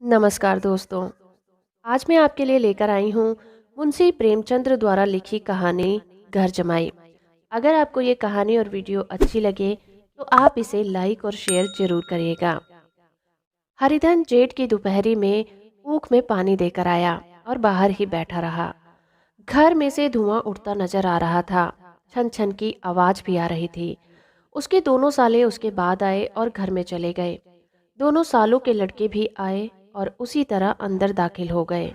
नमस्कार दोस्तों। आज मैं आपके लिए लेकर आई हूँ मुंशी प्रेमचंद्र द्वारा लिखी कहानी घर जमाई। अगर आपको ये कहानी और वीडियो अच्छी लगे तो आप इसे लाइक और शेयर जरूर करिएगा। हरिधन जेठ की दोपहरी में ऊख में पानी देकर आया और बाहर ही बैठा रहा। घर में से धुआं उठता नजर आ रहा था। छन छन की आवाज भी आ रही थी। उसके दोनों साले उसके बाद आए और घर में चले गए। दोनों सालों के लड़के भी आए और उसी तरह अंदर दाखिल हो गए,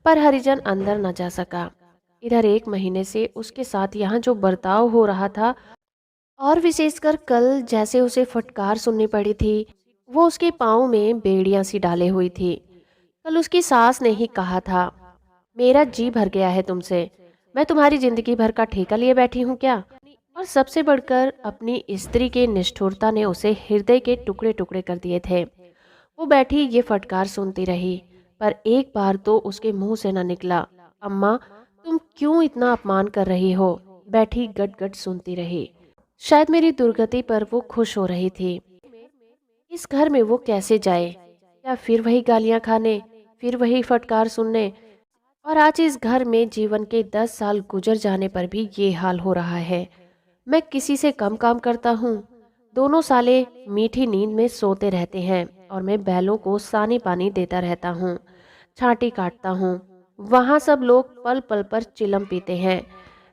पर हरिजन अंदर न जा सका। इधर एक महीने से उसके साथ यहाँ जो बर्ताव हो रहा था, और विशेषकर कल जैसे उसे फटकार सुननी पड़ी थी, वो उसके पाँव में बेड़ियां सी डाले हुई थी। कल उसकी सास ने ही कहा था, मेरा जी भर गया है तुमसे, मैं तुम्हारी जिंदगी भर का ठेका लिए बैठी हूँ क्या। और सबसे बढ़कर अपनी स्त्री की निष्ठुरता ने उसे हृदय के टुकड़े टुकड़े कर दिए थे। वो बैठी ये फटकार सुनती रही, पर एक बार तो उसके मुंह से न निकला, अम्मा तुम क्यों इतना अपमान कर रही हो। बैठी गट गट सुनती रही। शायद मेरी दुर्गति पर वो खुश हो रही थी। इस घर में वो कैसे जाए, या फिर वही गालियां खाने, फिर वही फटकार सुनने। और आज इस घर में जीवन के 10 साल गुजर जाने पर भी ये हाल हो रहा है। मैं किसी से कम काम करता हूँ। दोनों साले मीठी नींद में सोते रहते हैं और मैं बैलों को सानी पानी देता रहता हूँ, छांटी काटता हूँ। वहाँ सब लोग पल पल पर चिलम पीते हैं।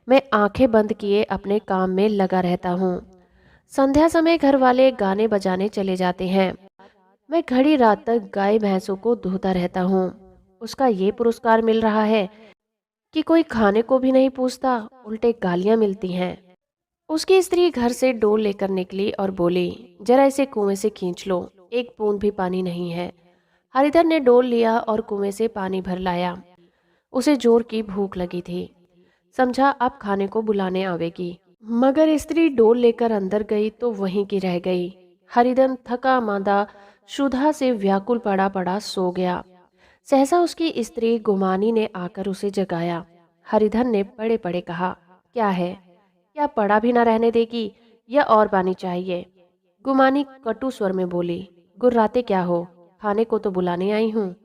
मैं आंखें बंद किए अपने काम में लगा रहता हूँ। संध्या समय घर वाले गाने बजाने चले जाते हैं। मैं घड़ी रात तक गाय भैंसों को धोता रहता हूँ। उसका ये पुरस्कार मिल रहा है कि कोई खाने को भी नहीं पूछता, उल्टे गालियां मिलती हैं। उसकी स्त्री घर से डोल लेकर निकली और बोली, जरा इसे कुएं से खींच लो, एक बूंद भी पानी नहीं है। हरिधर ने डोल लिया और कुएं से पानी भर लाया। उसे जोर की भूख लगी थी। समझा अब खाने को बुलाने आवेगी, मगर स्त्री डोल लेकर अंदर गई तो वहीं की रह गई। हरिधन थका मांदा क्षुधा से व्याकुल पड़ा पड़ा सो गया। सहसा उसकी स्त्री गुमानी ने आकर उसे जगाया। हरिधन ने पड़े पड़े कहा, क्या है, क्या पड़ा भी ना रहने देगी, या और पानी चाहिए। गुमानी कटु स्वर में बोली, गुर्राते क्या हो, खाने को तो बुलाने आई हूँ।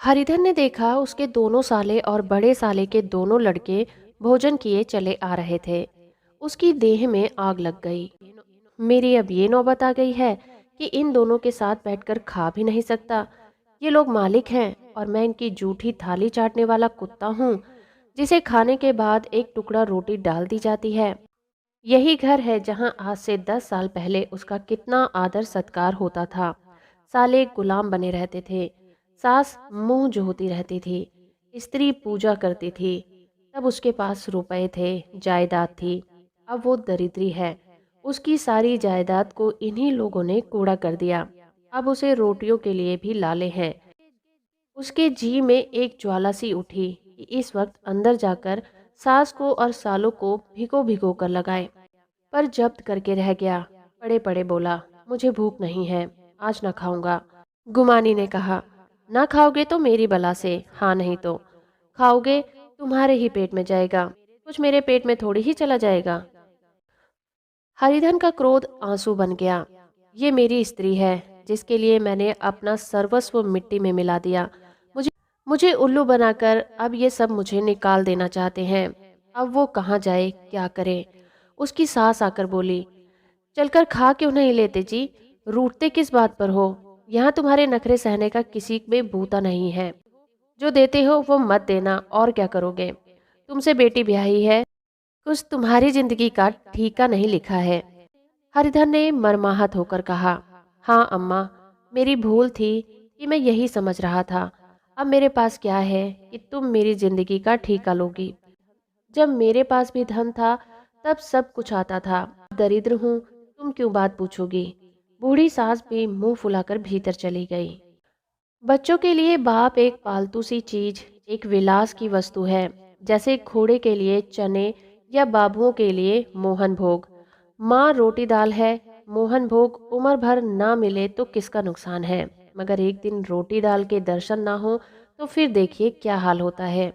हरिधर ने देखा उसके दोनों साले और बड़े साले के दोनों लड़के भोजन किए चले आ रहे थे। उसकी देह में आग लग गई। मेरी अब ये नौबत आ गई है कि इन दोनों के साथ बैठकर खा भी नहीं सकता। ये लोग मालिक हैं और मैं इनकी जूठी थाली चाटने वाला कुत्ता हूँ, जिसे खाने के बाद एक टुकड़ा रोटी डाल दी जाती है। यही घर है जहाँ आज से 10 साल पहले उसका कितना आदर सत्कार होता था। साले गुलाम बने रहते थे। सास मुंह जोहती रहती थी। स्त्री पूजा करती थी। तब उसके पास रुपए थे, जायदाद थी। अब वो दरिद्री है। उसकी सारी जायदाद को इन्हीं लोगों ने कूड़ा कर दिया। अब उसे रोटियों के लिए भी लाले हैं। उसके जी में एक ज्वाला सी उठी कि इस वक्त अंदर जाकर सास को और सालों को भिगो भिगो कर लगाए, पर जब्त करके रह गया। पड़े पड़े बोला, मुझे भूख नहीं है, आज ना खाऊंगा। गुमानी ने कहा, ना खाओगे तो मेरी बला से, हाँ नहीं तो खाओगे तुम्हारे ही पेट में जाएगा, कुछ मेरे पेट में थोड़ी ही चला जाएगा। हरिधन का क्रोध आंसू बन गया। ये मेरी स्त्री है जिसके लिए मैंने अपना सर्वस्व मिट्टी में मिला दिया। मुझे मुझे उल्लू बनाकर अब ये सब मुझे निकाल देना चाहते हैं। अब वो कहाँ जाए, क्या करे। उसकी सास आकर बोली, चलकर खा क्यों नहीं लेते जी, रूठते किस बात पर हो। यहाँ तुम्हारे नखरे सहने का किसी में बूता नहीं है। जो देते हो वो मत देना, और क्या करोगे। तुमसे बेटी ब्याही है, कुछ तुम्हारी जिंदगी का ठीका नहीं लिखा है। हरिधर ने मरमाहत होकर कहा, हाँ अम्मा, मेरी भूल थी कि मैं यही समझ रहा था। अब मेरे पास क्या है कि तुम मेरी जिंदगी का ठीका लोगी। जब मेरे पास भी धन था तब सब कुछ आता था। दरिद्र हूँ, तुम क्यों बात पूछोगी। बूढ़ी सास भी मुंह फुलाकर भीतर चली गई। बच्चों के लिए बाप एक पालतू सी चीज, एक विलास की वस्तु है, जैसे घोड़े के लिए चने या बाबुओं के लिए मोहन भोग। माँ रोटी दाल है, मोहन भोग उम्र भर ना मिले तो किसका नुकसान है, मगर एक दिन रोटी दाल के दर्शन ना हो तो फिर देखिए क्या हाल होता है।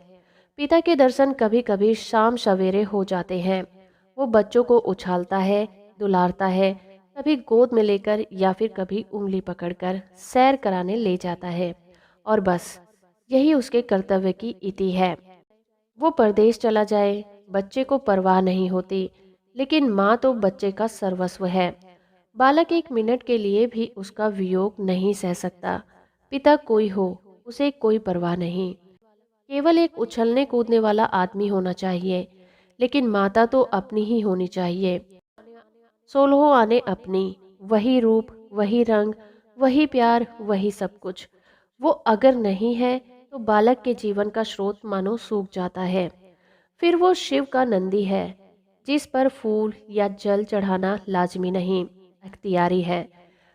पिता के दर्शन कभी कभी शाम सवेरे हो जाते हैं। वो बच्चों को उछालता है, दुलारता है, कभी गोद में लेकर या फिर कभी उंगली पकड़कर सैर कराने ले जाता है। और बस यही उसके कर्तव्य की इति है। वो परदेश चला जाए, बच्चे को परवाह नहीं होती, लेकिन माँ तो बच्चे का सर्वस्व है। बालक एक मिनट के लिए भी उसका वियोग नहीं सह सकता। पिता कोई हो, उसे कोई परवाह नहीं। केवल एक उछलने कूदने वाला आदमी होना चाहिए, लेकिन माता तो अपनी ही होनी चाहिए। सोलहों आने अपनी, वही रूप, वही रंग, वही प्यार, वही सब कुछ। वो अगर नहीं है तो बालक के जीवन का स्रोत मानो सूख जाता है। फिर वो शिव का नंदी है, जिस पर फूल या जल चढ़ाना लाजमी नहीं, अख्तियारी है।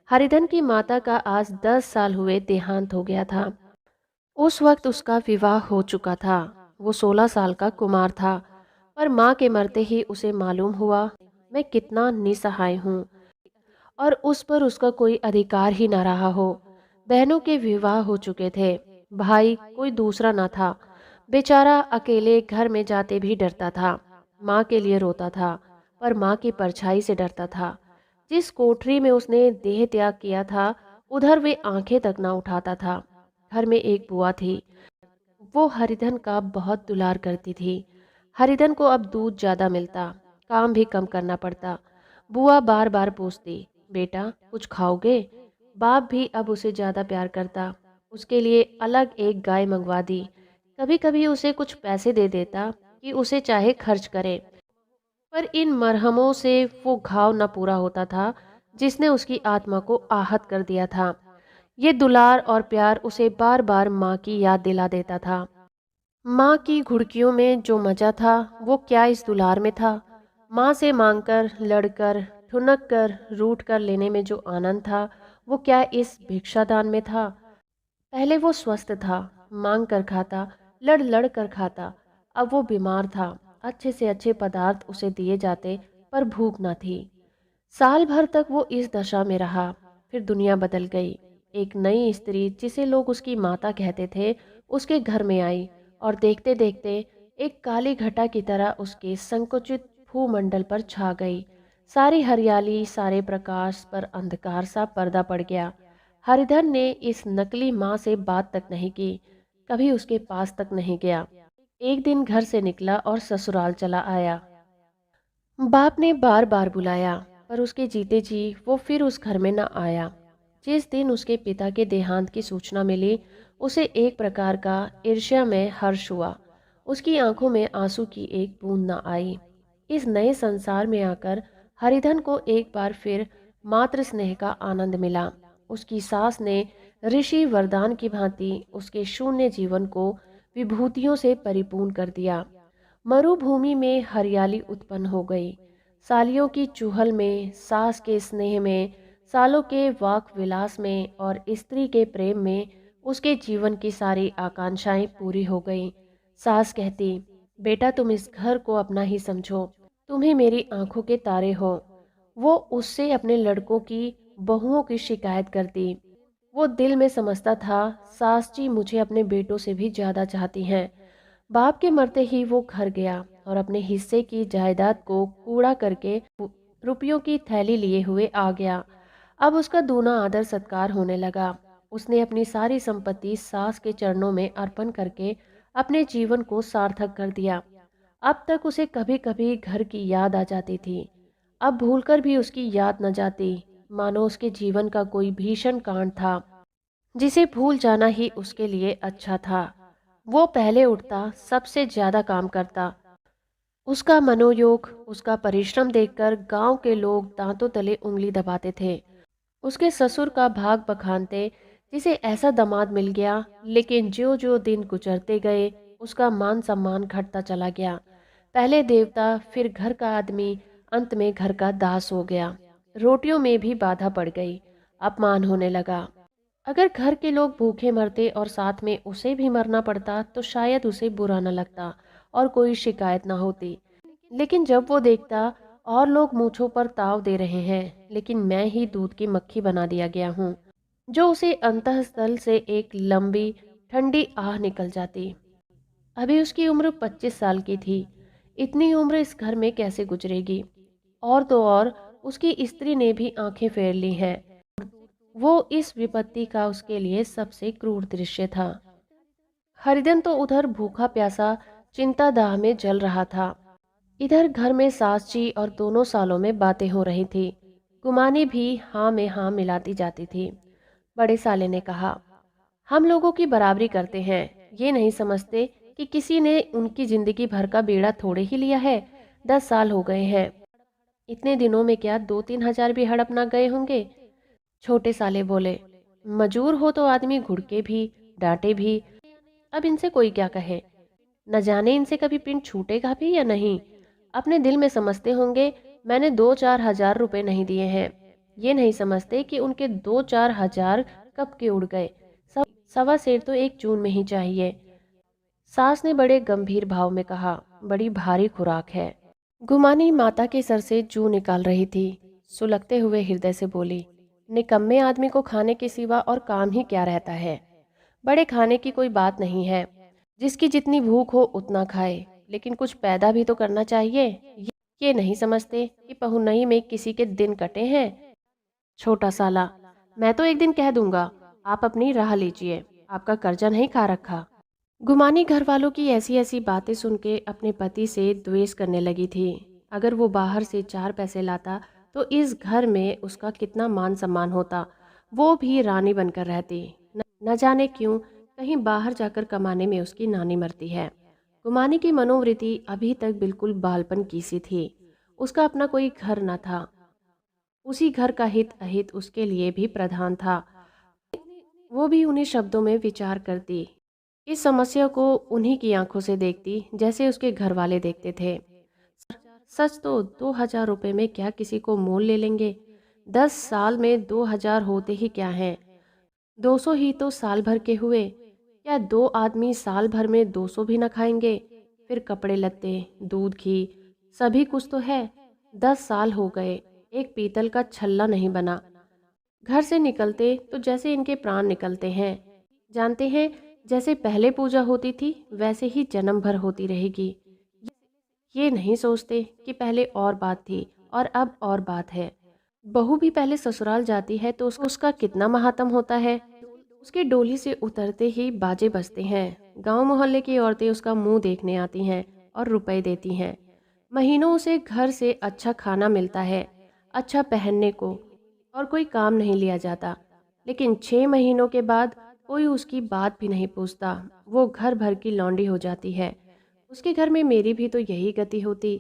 हरिधन की माता का आज 10 साल हुए देहांत हो गया था। उस वक्त उसका विवाह हो चुका था। वो 16 साल का कुमार था, पर माँ के मरते ही उसे मालूम हुआ मैं कितना निसहाय हूँ और उस पर उसका कोई अधिकार ही न रहा हो। बहनों के विवाह हो चुके थे, भाई कोई दूसरा न था। बेचारा अकेले घर में जाते भी डरता था। माँ के लिए रोता था, पर माँ की परछाई से डरता था। जिस कोठरी में उसने देह त्याग किया था, उधर वे आंखें तक न उठाता था। घर में एक बुआ थी, वो हरिधन का बहुत दुलार करती थी। हरिधन को अब दूध ज्यादा मिलता, काम भी कम करना पड़ता। बुआ बार बार पूछती, बेटा कुछ खाओगे? बाप भी अब उसे ज्यादा प्यार करता। उसके लिए अलग एक गाय मंगवा दी। कभी कभी उसे कुछ पैसे दे देता कि उसे चाहे खर्च करे, पर इन मरहमों से वो घाव न पूरा होता था जिसने उसकी आत्मा को आहत कर दिया था। ये दुलार और प्यार उसे बार बार माँ की याद दिला देता था। माँ की घुड़कियों में जो मजा था वो क्या इस दुलार में था। माँ से मांगकर, लड़कर, ठुनक कर, रूठ कर लेने में जो आनंद था वो क्या इस भिक्षादान में था। पहले वो स्वस्थ था, मांग कर खाता, लड़ लड़ कर खाता। अब वो बीमार था, अच्छे से अच्छे पदार्थ उसे दिए जाते पर भूख न थी। साल भर तक वो इस दशा में रहा। फिर दुनिया बदल गई। एक नई स्त्री जिसे लोग उसकी माता कहते थे, उसके घर में आई और देखते देखते एक काली घटा की तरह उसके संकुचित भूमंडल पर छा गई। सारी हरियाली, सारे प्रकाश पर अंधकार सा पर्दा पड़ गया। हरिधन ने इस नकली माँ से बात तक नहीं की, कभी उसके पास तक नहीं गया। एक दिन घर से निकला और ससुराल चला आया। बाप ने बार बार बुलाया, पर उसके जीते जी वो फिर उस घर में न आया। जिस दिन उसके पिता के देहांत की सूचना मिली, उसे एक प्रकार का ईर्ष्या में हर्ष हुआ। उसकी आंखों में आंसू की एक बूंद न आई। इस नए संसार में आकर हरिधन को एक बार फिर मातृ स्नेह का आनंद मिला। उसकी सास ने ऋषि वरदान की भांति उसके शून्य जीवन को विभूतियों से परिपूर्ण कर दिया। मरुभूमि में हरियाली उत्पन्न हो गई। सालियों की चुहल में, सास के स्नेह में, सालों के वाक विलास में और स्त्री के प्रेम में उसके जीवन की सारी आकांक्षाएं पूरी हो गईं। सास कहती, बेटा तुम इस घर को अपना ही समझो, तुम ही मेरी आंखों के तारे हो। वो उससे अपने लड़कों की, बहुओं की शिकायत करती। वो दिल में समझता था, सास जी मुझे अपने बेटों से भी ज्यादा चाहती हैं। बाप के मरते ही वो घर गया और अपने हिस्से की जायदाद को कूड़ा करके रुपयों की थैली लिए हुए आ गया। अब उसका दूना आदर सत्कार होने लगा। उसने अपनी सारी संपत्ति सास के चरणों में अर्पण करके अपने जीवन को सार्थक कर दिया। अब तक उसे कभी कभी घर की याद आ जाती थी, अब भूलकर भी उसकी याद न जाती, मानो उसके जीवन का कोई भीषण कांड था जिसे भूल जाना ही उसके लिए अच्छा था। वो पहले उठता, सबसे ज्यादा काम करता। उसका मनोयोग, उसका परिश्रम देखकर गांव के लोग दांतों तले उंगली दबाते थे। उसके ससुर का भाग बखानते, जिसे ऐसा दामाद मिल गया। लेकिन जो जो दिन गुजरते गए उसका मान सम्मान घटता चला गया। पहले देवता, फिर घर का आदमी, अंत में घर का दास हो गया। रोटियों में भी बाधा पड़ गई, अपमान होने लगा। अगर घर के लोग भूखे मरते और साथ में उसे भी मरना पड़ता तो शायद उसे बुरा न लगता और कोई शिकायत ना होती। लेकिन जब वो देखता और लोग मूंछों पर ताव दे रहे हैं, लेकिन मैं ही दूध की मक्खी बना दिया गया हूँ, जो उसे अंतःस्थल से एक लंबी ठंडी आह निकल जाती। अभी उसकी उम्र 25 साल की थी। इतनी उम्र इस घर में कैसे गुजरेगी? और तो और उसकी स्त्री ने भी आंखें फेर ली हैं। वो इस विपत्ति का उसके लिए सबसे क्रूर दृश्य था। हरिधन तो उधर भूखा प्यासा चिंता दाह में जल रहा था। इधर घर में सास जी और दोनों सालों में बातें हो रही थी। गुमानी भी हाँ में हाँ मिलाती जाती थी। बड़े साले ने कहा, हम लोगों की बराबरी करते हैं, ये नहीं समझते कि किसी ने उनकी जिंदगी भर का बेड़ा थोड़े ही लिया है। 10 साल हो गए हैं, इतने दिनों में क्या 2-3 हजार भी हड़प ना गए होंगे। छोटे साले बोले, मजूर हो तो आदमी घुड़के भी, डांटे भी, अब इनसे कोई क्या कहे। न जाने इनसे कभी पिंड छूटेगा भी या नहीं। अपने दिल में समझते होंगे मैंने 2-4 हजार रुपए नहीं दिए हैं। ये नहीं समझते कि उनके 2-4 हजार कब के उड़ गए। सवा सेर तो 1 जून में ही चाहिए। सास ने बड़े गंभीर भाव में कहा, बड़ी भारी खुराक है। गुमानी माता के सर से जूं निकाल रही थी। सुलगते हुए हृदय से बोली, निकम्मे आदमी को खाने के सिवा और काम ही क्या रहता है। बड़े खाने की कोई बात नहीं है, जिसकी जितनी भूख हो उतना खाए, लेकिन कुछ पैदा भी तो करना चाहिए। ये नहीं समझते कि पहुनई में किसी के दिन कटे हैं। छोटा साला, मैं तो एक दिन कह दूंगा, आप अपनी राह लीजिए, आपका कर्जा नहीं खा रखा। गुमानी घर वालों की ऐसी ऐसी बातें सुन के अपने पति से द्वेष करने लगी थी। अगर वो बाहर से 4 पैसे लाता तो इस घर में उसका कितना मान सम्मान होता। वो भी रानी बनकर रहती। न जाने क्यों कहीं बाहर जाकर कमाने में उसकी नानी मरती है। गुमानी की मनोवृत्ति अभी तक बिल्कुल बालपन की सी थी। उसका अपना कोई घर न था। उसी घर का हित अहित उसके लिए भी प्रधान था। वो भी उन्हीं शब्दों में विचार करती, इस समस्या को उन्हीं की आंखों से देखती जैसे उसके घर वाले देखते थे। सच तो 2 हजार रुपये में क्या किसी को मोल ले लेंगे। 10 साल में 2 हजार होते ही क्या हैं। 200 ही तो साल भर के हुए। क्या 2 आदमी साल भर में 200 भी न खाएंगे। फिर कपड़े लत्ते, दूध घी, सभी कुछ तो है। 10 साल हो गए, एक पीतल का छल्ला नहीं बना। घर से निकलते तो जैसे इनके प्राण निकलते हैं। जानते हैं, जैसे पहले पूजा होती थी वैसे ही जन्म भर होती रहेगी। ये नहीं सोचते कि पहले और बात थी और अब और बात है। बहू भी पहले ससुराल जाती है तो उसका कितना महात्म होता है। उसके डोली से उतरते ही बाजे बजते हैं। गांव मोहल्ले की औरतें उसका मुंह देखने आती हैं और रुपए देती हैं। महीनों उसे घर से अच्छा खाना मिलता है, अच्छा पहनने को, और कोई काम नहीं लिया जाता। लेकिन 6 महीनों के बाद कोई उसकी बात भी नहीं पूछता। वो घर भर की लौंडी हो जाती है। उसके घर में मेरी भी तो यही गति होती।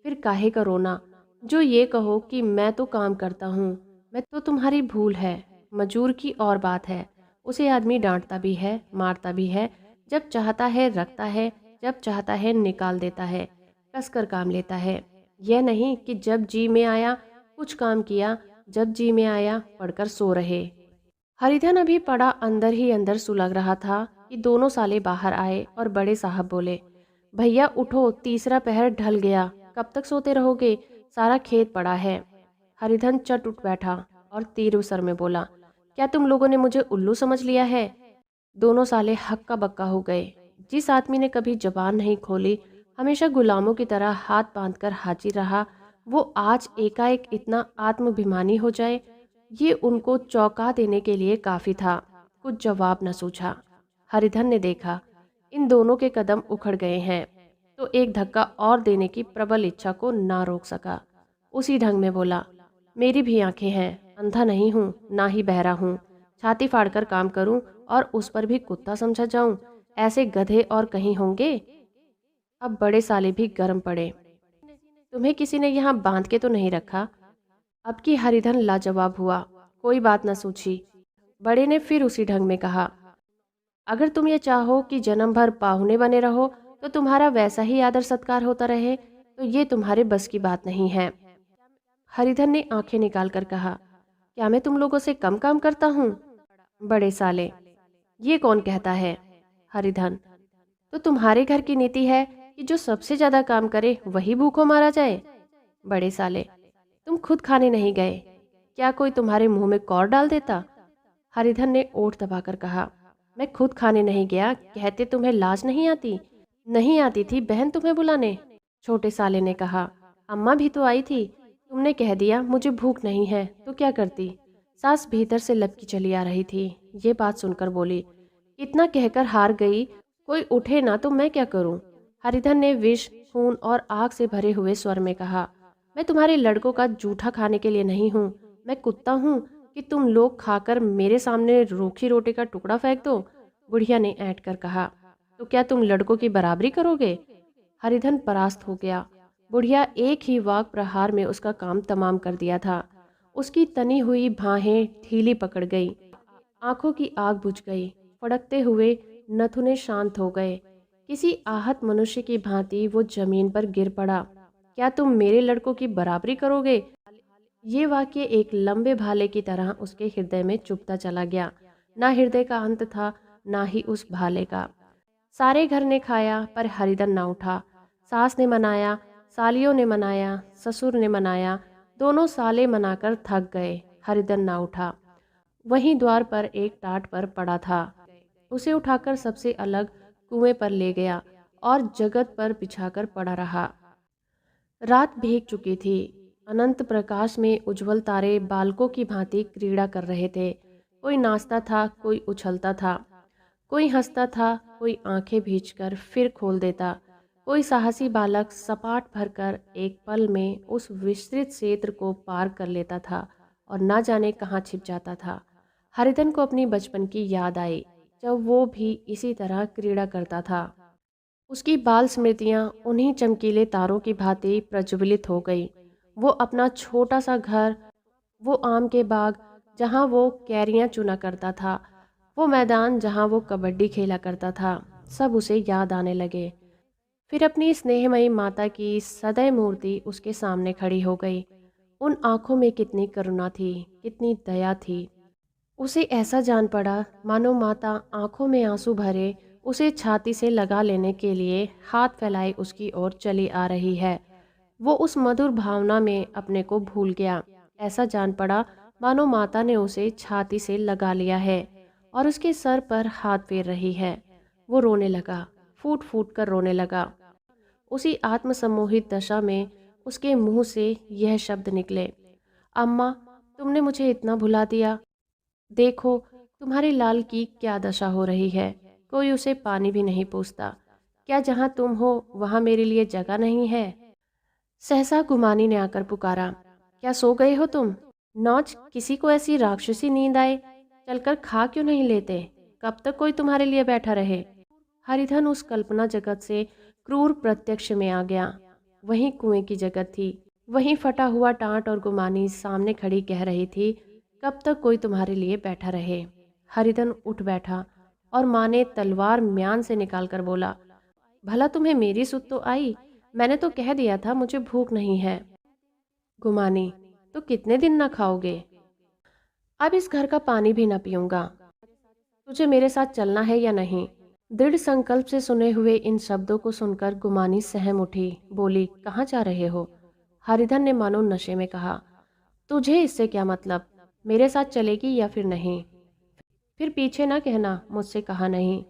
फिर काहे का रोना। जो ये कहो कि मैं तो काम करता हूँ, मैं तो तुम्हारी भूल है। मजूर की और बात है, उसे आदमी डांटता भी है, मारता भी है। जब चाहता है रखता है, जब चाहता है निकाल देता है, कसकर काम लेता है। यह नहीं कि जब जी में आया कुछ काम किया, जब जी में आया पढ़कर सो रहे। हरिधन अभी पड़ा अंदर ही अंदर सुलग रहा था कि दोनों साले बाहर आए और बड़े साहब बोले, भैया उठो, तीसरा पहर ढल गया, कब तक सोते रहोगे, सारा खेत पड़ा है। हरिधन चट उठ बैठा और तीर सर में बोला, क्या तुम लोगों ने मुझे उल्लू समझ लिया है। दोनों साले हक्का बक्का हो गए। जिस आदमी ने कभी जबान नहीं खोली, हमेशा गुलामों की तरह हाथ बांधकर हाजिर रहा, वो आज एकाएक इतना आत्माभिमानी हो जाए, ये उनको चौंका देने के लिए काफी था। कुछ जवाब न सूझा। हरिधन ने देखा इन दोनों के कदम उखड़ गए हैं, तो एक धक्का और देने की प्रबल इच्छा को ना रोक सका। उसी ढंग में बोला, मेरी भी आंखें हैं, अंधा नहीं हूँ ना ही बहरा हूँ। छाती फाड़कर काम करूं और उस पर भी कुत्ता समझा जाऊं, ऐसे गधे और कहीं होंगे। अब बड़े साले भी गर्म पड़े। तुम्हें किसी ने यहाँ बांध के तो नहीं रखा। अब की हरिधन लाजवाब हुआ, कोई बात न सूझी। बड़े ने फिर उसी ढंग में कहा, अगर तुम ये चाहो कि जन्म भर पाहुने बने रहो तो तुम्हारा वैसा ही आदर सत्कार होता रहे, तो ये तुम्हारे बस की बात नहीं है। हरिधन ने आंखें निकाल कर कहा, क्या मैं तुम लोगों से कम काम करता हूँ। बड़े साले, ये कौन कहता है। हरिधन, तो तुम्हारे घर की नीति है कि जो सबसे ज्यादा काम करे वही भूखों मारा जाए। बड़े साले, तुम खुद खाने नहीं गए, क्या कोई तुम्हारे मुंह में कौर डाल देता। हरिधन ने ओठ दबाकर कहा, मैं खुद खाने नहीं गया, कहते तुम्हें लाज नहीं आती। नहीं आती थी बहन तुम्हें बुलाने। छोटे साले ने कहा, अम्मा भी तो आई थी, तुमने कह दिया मुझे भूख नहीं है, तो क्या करती। सास भीतर से लपकी चली आ रही थी। ये बात सुनकर बोली, इतना कहकर हार गई, कोई उठे ना तो मैं क्या करूं? हरिधन ने विष, खून और आग से भरे हुए स्वर में कहा, मैं तुम्हारे लड़कों का जूठा खाने के लिए नहीं हूँ। मैं कुत्ता हूँ कि तुम लोग खाकर मेरे सामने रूखी रोटी का टुकड़ा फेंक दो? बुढ़िया ने ऐंठ कर कहा, तो क्या तुम लड़कों की बराबरी करोगे? हरिधन परास्त हो गया। बुढ़िया एक ही वाक प्रहार में उसका काम तमाम कर दिया था। उसकी तनी हुई बाहें ढीली पकड़ गई, आंखों की आग बुझ गई, फड़कते हुए नथुने शांत हो गए। किसी आहत मनुष्य की भांति वो जमीन पर गिर पड़ा। क्या तुम मेरे लड़कों की बराबरी करोगे? ये वाक्य एक लंबे भाले की तरह उसके हृदय में चुभता चला गया। ना हृदय का अंत था, ना ही उस भाले का। सारे घर ने खाया पर हरिधन ना उठा। सास ने मनाया, सालियों ने मनाया, ससुर ने मनाया, दोनों साले मनाकर थक गए। हरिधन ना उठा। वहीं द्वार पर एक टाट पर पड़ा था। उसे उठाकर सबसे अलग कुएं पर ले गया और जगत पर बिछाकर पड़ा रहा। रात भीग चुकी थी। अनंत प्रकाश में उज्जवल तारे बालकों की भांति क्रीड़ा कर रहे थे। कोई नाचता था, कोई उछलता था, कोई हंसता था, कोई आंखें भींचकर फिर खोल देता। कोई साहसी बालक सपाट भरकर एक पल में उस विस्तृत क्षेत्र को पार कर लेता था और ना जाने कहाँ छिप जाता था। हरिधन को अपनी बचपन की याद आई, जब वो भी इसी तरह क्रीड़ा करता था। उसकी बाल स्मृतियां उन्हीं चमकीले तारों की भांति प्रज्वलित हो गई। वो अपना छोटा सा घर, वो आम के बाग जहाँ वो कैरियां चुना करता था, वो मैदान जहाँ वो कबड्डी खेला करता था, सब उसे याद आने लगे। फिर अपनी स्नेहमयी माता की सदैव मूर्ति उसके सामने खड़ी हो गई। उन आंखों में कितनी करुणा थी, कितनी दया थी। उसे ऐसा जान पड़ा मानो माता आंखों में आंसू भरे उसे छाती से लगा लेने के लिए हाथ फैलाए उसकी ओर चली आ रही है। वो उस मधुर भावना में अपने को भूल गया। ऐसा जान पड़ा मानो माता ने उसे छाती से लगा लिया है और उसके सर पर हाथ फेर रही है। वो रोने लगा, फूट फूट कर रोने लगा। उसी आत्मसम्मोहित दशा में उसके मुंह से यह शब्द निकले, अम्मा, तुमने मुझे इतना भुला दिया। देखो तुम्हारे लाल की क्या दशा हो रही है। कोई उसे पानी भी नहीं पूछता। क्या जहाँ तुम हो वहाँ मेरे लिए जगह नहीं है? सहसा गुमानी ने आकर पुकारा, क्या सो गए हो तुम? नौच किसी को ऐसी राक्षसी नींद आए, चलकर खा क्यों नहीं लेते? कब तक कोई तुम्हारे लिए बैठा रहे? हरिधन उस कल्पना जगत से क्रूर प्रत्यक्ष में आ गया। वहीं कुएं की जगत थी, वहीं फटा हुआ टाट और गुमानी सामने खड़ी कह रही थी, कब तक कोई तुम्हारे लिए बैठा रहे? हरिधन उठ बैठा और माँ ने तलवार म्यान से निकालकर बोला, भला तुम्हें मेरी सुध तो आई? मैंने तो कह दिया था मुझे भूख नहीं है। गुमानी, तो कितने दिन ना खाओगे? अब इस घर का पानी भी न पीऊंगा। तुझे मेरे साथ चलना है या नहीं? दृढ़ संकल्प से सुने हुए इन शब्दों को सुनकर गुमानी सहम उठी, बोली, कहाँ जा रहे हो? हरिधन ने मानो नशे में कहा, तुझे इससे क्या मतलब? मेरे साथ चलेगी या फिर नहीं? फिर पीछे ना कहना मुझसे कहा नहीं।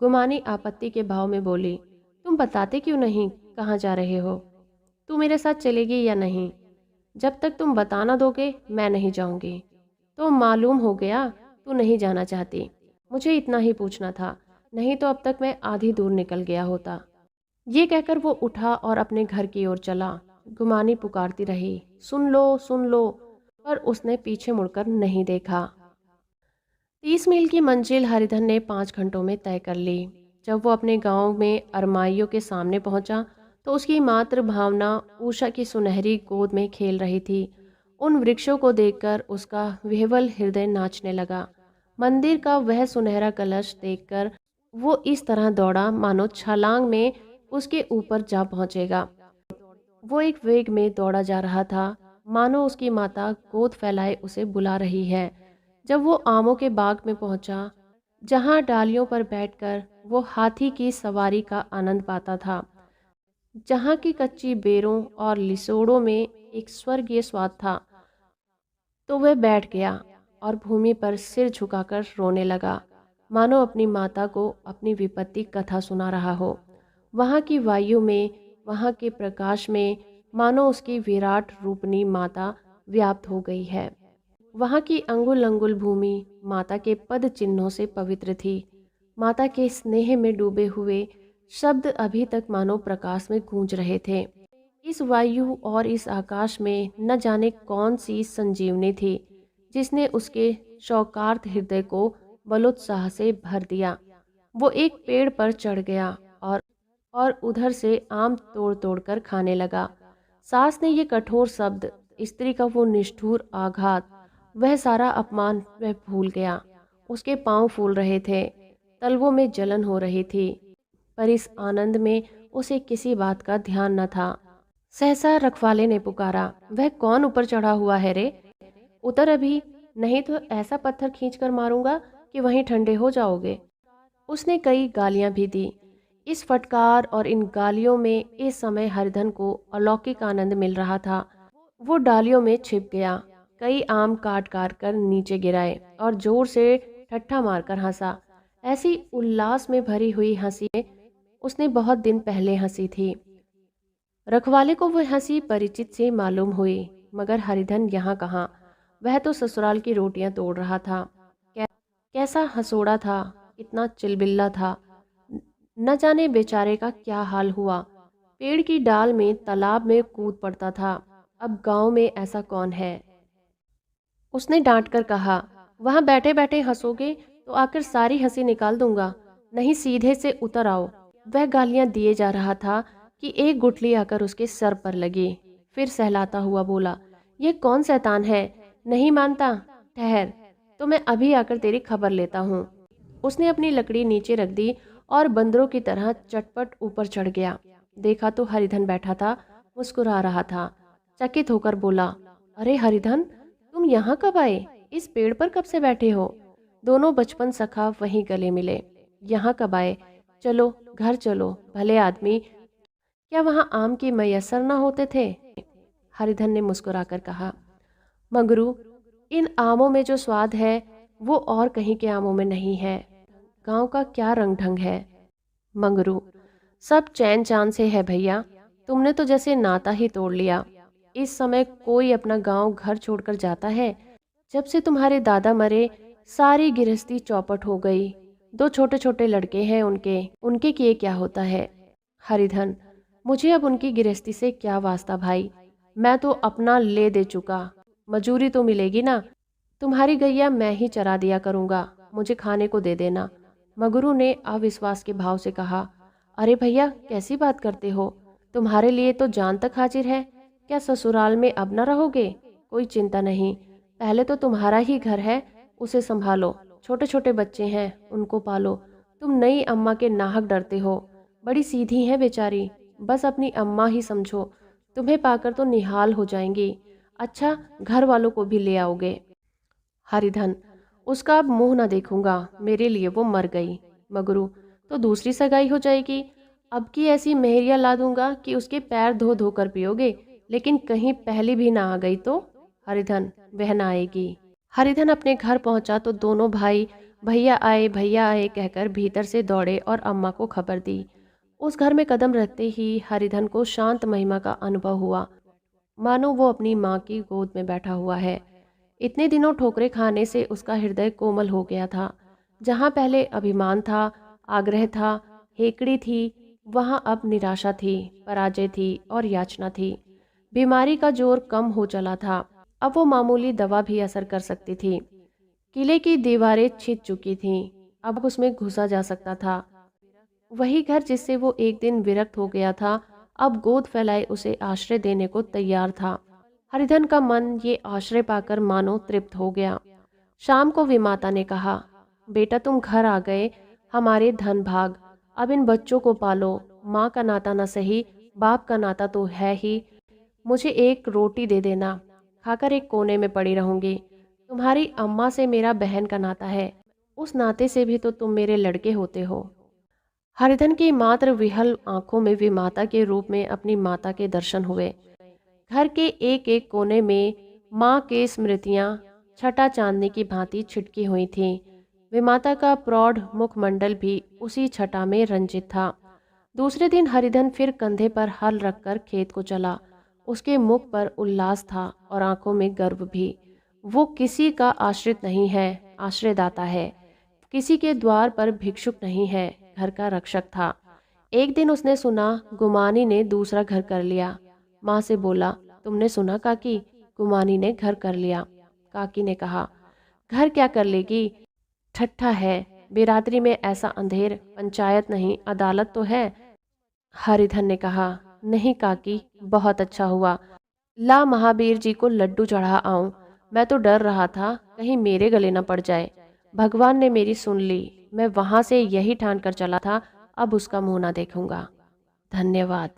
गुमानी आपत्ति के भाव में बोली, तुम बताते क्यों नहीं कहाँ जा रहे हो? तू मेरे साथ चलेगी या नहीं? जब तक तुम बता ना दोगे मैं नहीं जाऊंगी। तो मालूम हो गया तू नहीं जाना चाहती। मुझे इतना ही पूछना था, नहीं तो अब तक मैं आधी दूर निकल गया होता। ये कहकर वो उठा और अपने घर की ओर चला। गुमानी पुकारती रही, सुन लो सुन लो, पर उसने पीछे मुड़कर नहीं देखा। 30 मील की मंजिल हरिधन ने 5 घंटों में तय कर ली। जब वो अपने गांव में अरमाइयों के सामने पहुंचा तो उसकी मातृ भावना उषा की सुनहरी गोद में खेल रही थी। उन वृक्षों को देखकर उसका विह्वल हृदय नाचने लगा। मंदिर का वह सुनहरा कलश देखकर वो इस तरह दौड़ा मानो छलांग में उसके ऊपर जा पहुंचेगा। वो एक वेग में दौड़ा जा रहा था, मानो उसकी माता गोद फैलाए उसे बुला रही है। जब वो आमों के बाग में पहुंचा, जहां डालियों पर बैठकर वो हाथी की सवारी का आनंद पाता था, जहां की कच्ची बेरों और लिसोड़ों में एक स्वर्गीय स्वाद था, तो वह बैठ गया और भूमि पर सिर झुकाकर रोने लगा, मानो अपनी माता को अपनी विपत्ति कथा सुना रहा हो। वहाँ की वायु में, वहाँ के प्रकाश में मानो उसकी विराट रूपनी माता व्याप्त हो गई है। वहाँ की अंगुल अंगुल भूमि माता के पद चिन्हों से पवित्र थी। माता के स्नेह में डूबे हुए शब्द अभी तक मानो प्रकाश में गूंज रहे थे। इस वायु और इस आकाश में न जाने कौन सी संजीवनी थी जिसने उसके शौकार्त हृदय को बलोत्साह से भर दिया। वो एक पेड़ पर चढ़ गया और उधर से आम तोड़ तोड़ कर खाने लगा। सास ने ये कठोर शब्द, स्त्री का वो निष्ठुर आघात, वह सारा अपमान वह भूल गया। उसके पांव फूल रहे थे, तलवों में जलन हो रही थी, पर इस आनंद में उसे किसी बात का ध्यान न था। सहसा रखवाले ने पुकारा, वह कौन ऊपर चढ़ा हुआ है रे? उतर अभी, नहीं तो ऐसा पत्थर खींच कर मारूंगा कि वहीं ठंडे हो जाओगे। उसने कई गालियां भी दी। इस फटकार और इन गालियों में इस समय हरिधन को अलौकिक आनंद मिल रहा था। वो डालियों में छिप गया, कई आम काट काट कर नीचे गिराए और जोर से ठट्ठा मारकर हंसा। ऐसी उल्लास में भरी हुई हंसी उसने बहुत दिन पहले हंसी थी। रखवाले को वह हंसी परिचित से मालूम हुई, मगर हरिधन यहाँ कहाँ, वह तो ससुराल की रोटियां तोड़ रहा था। कैसा हंसोड़ा था, कितना चिलबिल्ला था। न जाने बेचारे का क्या हाल हुआ। पेड़ की डाल में तालाब में कूद पड़ता था। अब गांव में ऐसा कौन है? उसने डांट कर कहा, वहां बैठे बैठे हंसोगे तो आकर सारी हंसी निकाल दूंगा, नहीं सीधे से उतर आओ। वह गालियां दिए जा रहा था कि एक गुठली आकर उसके सर पर लगी। फिर सहलाता हुआ बोला, ये कौन शैतान है? नहीं मानता? ठहर, तो मैं अभी आकर तेरी खबर लेता हूँ। उसने अपनी लकड़ी नीचे रख दी और बंदरों की तरह चटपट ऊपर चढ़ गया। देखा तो हरिधन बैठा था, मुस्कुरा रहा था। चकित होकर बोला, अरे हरिधन, तुम यहाँ कब आए? इस पेड़ पर कब से बैठे हो? दोनों बचपन सखा वहीं गले मिले। यहाँ कब आए? चलो घर चलो, भले आदमी, क्या वहाँ आम की मैसर न होते थे? हरिधन ने मुस्कुराकर कहा, मगरू, इन आमों में जो स्वाद है वो और कहीं के आमों में नहीं है। गांव का क्या रंग ढंग है। मंगरू, सब चैन चांद से है भैया, तुमने तो जैसे नाता ही तोड़ लिया। इस समय कोई अपना गांव घर छोड़कर जाता है? जब से तुम्हारे दादा मरे सारी गृहस्थी चौपट हो गई। दो छोटे छोटे लड़के हैं उनके उनके किए क्या होता है? हरिधन, मुझे अब उनकी गृहस्थी से क्या वास्ता भाई, मैं तो अपना ले दे चुका। मजूरी तो मिलेगी ना, तुम्हारी गैया मैं ही चरा दिया करूंगा, मुझे खाने को दे देना। मगरू ने अविश्वास के भाव से कहा, अरे भैया कैसी बात करते हो, तुम्हारे लिए तो जान तक हाजिर है। क्या ससुराल में अब न रहोगे? कोई चिंता नहीं, पहले तो तुम्हारा ही घर है, उसे संभालो। छोटे छोटे बच्चे हैं, उनको पालो। तुम नई अम्मा के नाहक डरते हो, बड़ी सीधी है बेचारी, बस अपनी अम्मा ही समझो। तुम्हें पाकर तो निहाल हो जाएंगी। अच्छा, घर वालों को भी ले आओगे? हरिधन, उसका अब मुंह ना देखूंगा, मेरे लिए वो मर गई। मगरू, तो दूसरी सगाई हो जाएगी। अब की ऐसी मेहरिया ला दूंगा कि उसके पैर धो धो कर पियोगे, लेकिन कहीं पहली भी ना आ गई तो? हरिधन, वह ना आएगी। हरिधन अपने घर पहुंचा तो दोनों भाई भैया आए कहकर भीतर से दौड़े और अम्मा को खबर दी। उस घर में कदम रखते ही हरिधन को शांत महिमा का अनुभव हुआ, मानो वो अपनी माँ की गोद में बैठा हुआ है। इतने दिनों ठोकरे खाने से उसका हृदय कोमल हो गया था। जहाँ पहले अभिमान था, आग्रह था, हेकड़ी थी, वहाँ अब निराशा थी, पराजय थी और याचना थी। बीमारी का जोर कम हो चला था, अब वो मामूली दवा भी असर कर सकती थी। किले की दीवारें छिद चुकी थीं, अब उसमें घुसा जा सकता था। वही घर जिससे वो एक दिन विरक्त हो गया था, अब गोद फैलाए उसे आश्रय देने को तैयार था। हरिधन का मन ये आश्रय पाकर मानो तृप्त हो गया। शाम को विमाता ने कहा, बेटा तुम घर आ गए, हमारे धन भाग, अब इन बच्चों को पालो। माँ का नाता न सही, बाप का नाता तो है ही। मुझे एक रोटी दे देना, खाकर एक कोने में पड़ी रहूंगी। तुम्हारी अम्मा से मेरा बहन का नाता है, उस नाते से भी तो तुम मेरे लड़के होते हो। हरिधन की मात्र विहल आंखों में विमाता के रूप में अपनी माता के दर्शन हुए। घर के एक एक कोने में माँ के स्मृतियाँ छटा चांदनी की भांति छिटकी हुई थीं। विमाता का प्रौढ़ मुखमंडल भी उसी छटा में रंजित था। दूसरे दिन हरिधन फिर कंधे पर हल रखकर खेत को चला। उसके मुख पर उल्लास था और आंखों में गर्व भी। वो किसी का आश्रित नहीं है, आश्रयदाता है। किसी के द्वार पर भिक्षुक नहीं है, घर का रक्षक था। एक दिन उसने सुना गुमानी ने दूसरा घर कर लिया। माँ से बोला, तुमने सुना काकी, गुमानी ने घर कर लिया। काकी ने कहा, घर क्या कर लेगी, ठट्ठा है। बिरादरी में ऐसा अंधेर, पंचायत नहीं अदालत तो है। हरिधन ने कहा, नहीं काकी, बहुत अच्छा हुआ। ला महावीर जी को लड्डू चढ़ा आऊं। मैं तो डर रहा था कहीं मेरे गले न पड़ जाए। भगवान ने मेरी सुन ली। मैं वहां से यही ठान कर चला था, अब उसका मुंह ना देखूंगा। धन्यवाद।